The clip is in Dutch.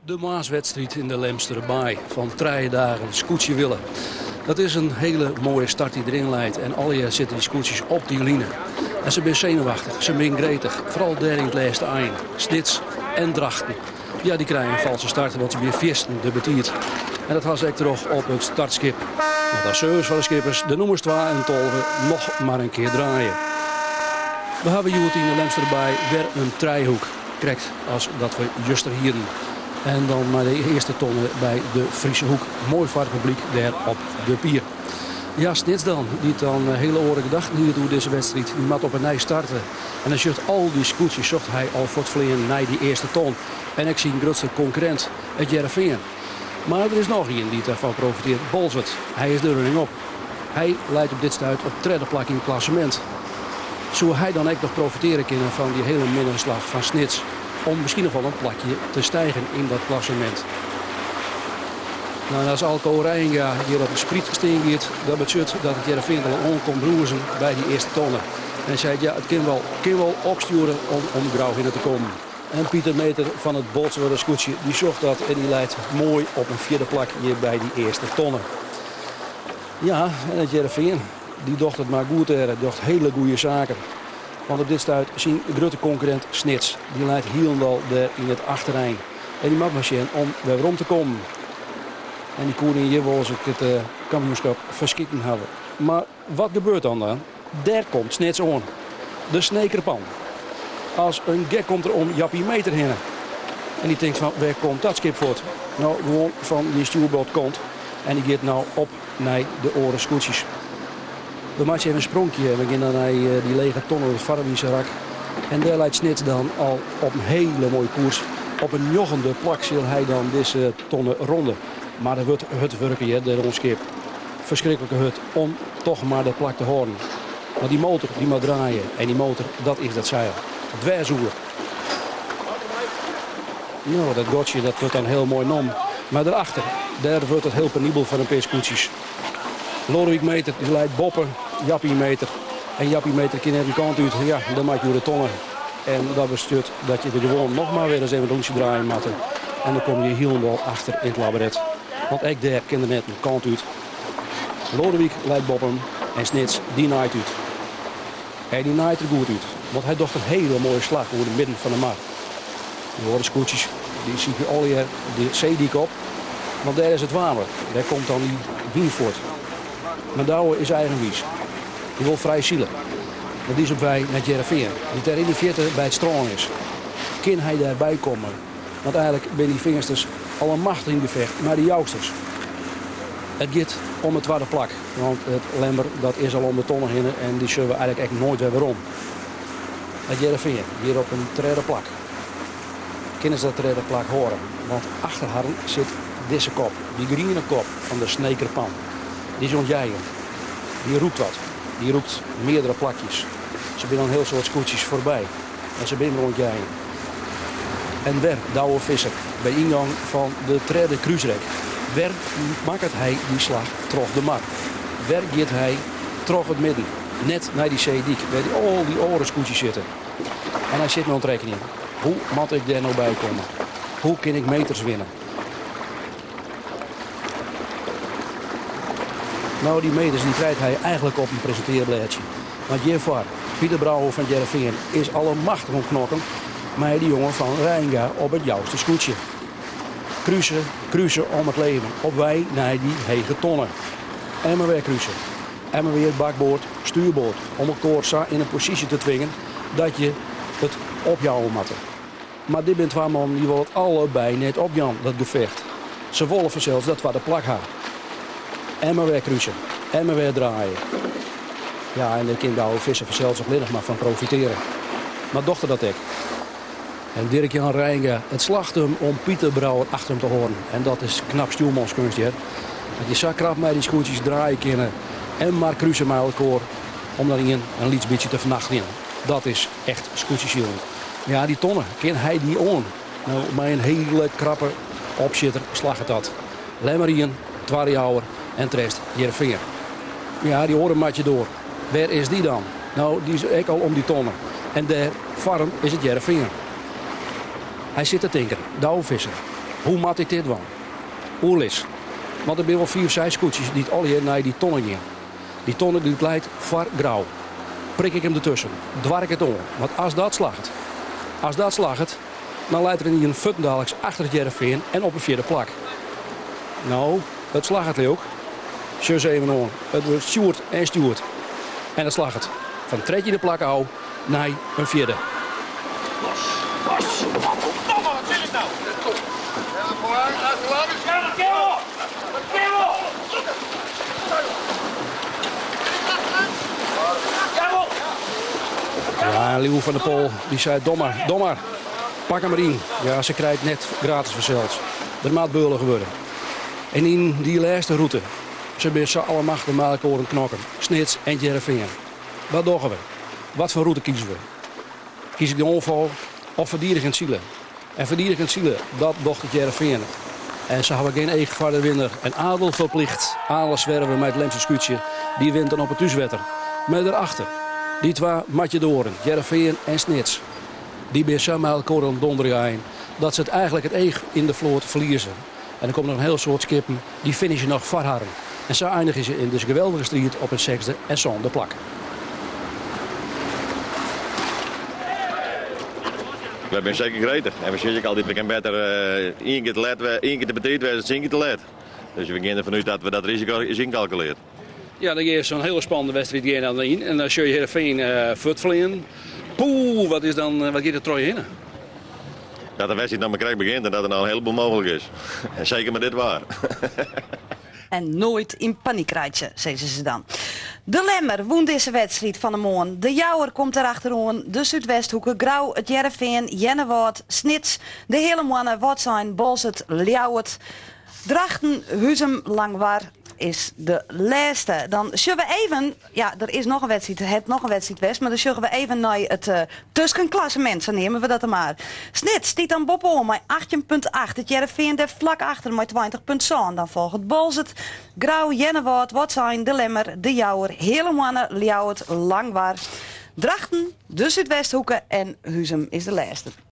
De Maaswedstrijd in de Lemsterbaai van 3 dagen scootje willen. Dat is een hele mooie start die erin leidt. En al je zitten die scootjes op die line. En ze zijn zenuwachtig, ze zijn gretig. Vooral daar in het laatste eind. Snits en Drachten. Ja, die krijgen een valse start, want ze weer viersten debutiert. En dat was ik terug op het startskip. Want als zeus van de skippers, de nummers 2 en 12 nog maar een keer draaien. We hebben hier in de Lemsterbaai weer een trijhoek. Krijgt als dat we juster hier. En dan maar de eerste tonnen bij de Friese hoek. Mooi voor het publiek daar op de pier. Ja, Snits dan. Die dan hele oren gedachten hier door deze wedstrijd. Die mat op een nij starten. En als je al die scootjes zocht hij al voor het verleden naar die eerste ton. En ik zie een grootste concurrent, het Jereveen. Maar er is nog een die daarvan profiteert. Bolzert. Hij is de running op. Hij leidt op dit stuit op derde plek in het klassement. Zou hij dan ook nog profiteren kunnen van die hele middenslag van Snits? Om misschien nog wel een plakje te stijgen in dat klassement. Nou, als Alco Rijnga hier op de spriet steekt, dat betekent dat het Jereveen al on kon broezen bij die eerste tonnen. En hij zei, ja, het kan wel opsturen om grauw in te komen. En Pieter Meter van het Bolswedder scootje, die zocht dat en die leidt mooi op een vierde plak hier bij die eerste tonnen. Ja, en het Jereveen, die docht het maar goed er, docht hele goede zaken. Want op dit stuit zien grote concurrent Snits. Die leidt Hielendal daar in het achterrein. En die mag machine om weer om te komen. En die koning hier wil ze het kampioenschap verschieten hebben. Maar wat gebeurt dan? Daar komt Snits aan. De snekerpan. Als een gek komt er om Jappie Meter heen. En die denkt van, waar komt dat skip voort? Nou, gewoon van die stuurboot komt. En die gaat nou op naar de oren scootjes. We maken even een sprongje. We gaan dan naar die lege tonnen op het Varwieserak. En daar leidt Snits dan al op een hele mooie koers. Op een joggende plak zal hij dan deze tonnen ronden. Maar dat wordt het werken hier, de rondskip. Verschrikkelijke hut om toch maar de plak te horen. Maar die motor die moet draaien. En die motor, dat is dat zeil. Dwerzoer. Nou, dat gotje dat wordt dan heel mooi nom. Maar daarachter, daar wordt het heel penibel van een paar scootjes. Lodewijk Meter die leidt Boppen, Jappie Meter. En Jappie Meter kan even kant uit. Ja, dan maak je de tonnen. En dat bestuurt dat je er gewoon nog maar weer eens even een rondje draaien moet. En dan kom je Hielendal achter in het labyrinth. Want ik daar kan er net een kant uit. Lodewijk leidt Boppen en Snits die naait uit. En die naait er goed uit. Want hij docht een hele mooie slag over de midden van de mar. Die horen scootjes, die zie je al hier de zeediek op. Want daar is het warmer. Daar komt dan die wien voort. Maar Douwe is eigenwies. Die wil vrij zielen. Maar die is op wij naar Jereveen. Die daar in de vierde bij het strand is. Kan hij daarbij komen? Want eigenlijk ben die vingersters al een machtig in gevecht. Maar die jousters. Het gaat om het tweede plak. Want het Lember dat is al om de tonnen heen. En die zullen we eigenlijk echt nooit weer om. Het Jereveen, hier op een derde plak. Kunnen ze dat derde plak horen? Want achter haar zit deze kop. Die groene kop van de snekerpan. Die is ontjijen. Die roept wat. Die roept meerdere plakjes. Ze zijn een heel soort scootjes voorbij. En ze zijn ontjijen. En waar Douwe Visser bij ingang van de derde cruiserek. Waar maakt hij die slag terug de mar? Waar gaat hij terug het midden? Net naar die zeediek, waar al die oren scootjes zitten. En hij zit met ontrekening. Hoe moet ik daar nou bij komen? Hoe kan ik meters winnen? Nou, die meters die krijgt hij eigenlijk op een presenteerblaadje. Want hiervoor, Pieter Brouwer van Jereveen is allemachtig ontknokken. Maar die jongen van Rijnga op het juiste scootje. Cruisen om het leven. Op wij naar die hege tonnen. En maar weer cruisen. En maar weer het bakboord, stuurboord. Om elkaar in een positie te dwingen dat je het opjouwen moet. Maar dit bent twee man die willen het allebei net opjouwen, dat gevecht. Ze willen vanzelfs dat we de plak hebben. En maar weer cruisen. En maar weer draaien. Ja, en daar kan Douwe Visser vanzelfs nog maar van profiteren. Maar dochter dat ik. En Dirk-Jan Rijnga, het slacht hem om Pieter Brouwer achter hem te horen. En dat is knap stuurmanskunst, hè. Dat je zo krap met die scootjes draaien kunnen. En maar cruisen met elkaar. Om daarin een lietsbitje te vernachten. Dat is echt scootjesziel. Ja, die tonnen, kan hij die on? Nou, met een hele krappe opzitter slag het dat. Lemmerien, Twarjouwer en Trest Jereveen. Ja, die horen matje door. Waar is die dan? Nou, die is ook al om die tonnen. En de farm is het Jereveen. Hij zit te tinken, Douwe Visser. Hoe mat ik dit van? Oerlis. Want er zijn wel 4 of 6 scootjes die het al hier naar die tonnen gaan. Die tonnen die leidt voor grauw. Prik ik hem ertussen. Dwar ik het om. Want als dat slacht, dan leidt er in een futtendaleks achter het Jereveen en op een 4e plak. Nou, het slacht het ook. Zus even om. Het wordt Stuart en Stuart. En het slacht het. Van 3e plak au naar een 4e. Ja, Leeuw van der Pol die zei: Dommer, pak hem erin. Ja, ze krijgt net gratis verzeld. Er maat beulen geworden. En in die laatste route, ze zijn zo alle machten met elkaar knokken. Snits en Jereveen. Wat doen we? Wat voor route kiezen we? Kies ik de onval of verdedigend zielen? En verdedigend zielen, dat docht het Jereveen. En ze hebben geen eigen winnaar. En Adel verplicht. Adel zwerven met het Lemse scootje. Die wint dan op het thuiswetter. Met daarachter die 2 matjedoren, Jereveen en Snits. Die zijn samen met elkaar aan dondergaan. Dat ze het eigenlijk het eeg in de vloot verliezen. En er komt nog een heel soort skippen. Die finishen nog verharren. En zo eindigen ze in deze geweldige strijd op een 6e en zo'n de plak. We zijn zeker gretig. En we zeggen altijd, we kunnen beter 1 keer te laat, 1 keer te betijd zijn, 10 keer te laat. Dus we gaan ervan uit dat we dat risico is incalculeerd. Ja, dan is zo'n hele spannende wedstrijd aan de in. En dan zul je Heerenveen verliezen. Poeh, wat gaat er trooi in? Dat de wedstrijd naar elkaar begint en dat er nou een heleboel mogelijk is. En zeker met dit waar. En nooit in paniek rijden, zeggen ze dan. De Lemmer woont deze wedstrijd van de morgen. De Jouwer komt erachteraan. De Zuidwesthoeken, Grauw, het Jereveen, Jennewoord, Snits. De hele mannen, wat zijn, Bolzet, Ljouwert. Drachten, Huzem, Langwaar is de laatste. Dan zullen we even, ja, er is nog een wedstrijd, het nog een wedstrijd west, maar dan zullen we even naar het tussenklassement, zo nemen we dat er maar. Snits stiet dan Bob om met 18,8. Het Jereveen daar vlak achter met 20,7. Dan volgt het Bolzet, Grauw, Jennewoord, wat zijn, de Lemmer, de Jouwer, Helemannen, Ljouwert, Langwaar. Drachten, de Zuidwesthoeken en Huzem is de laatste.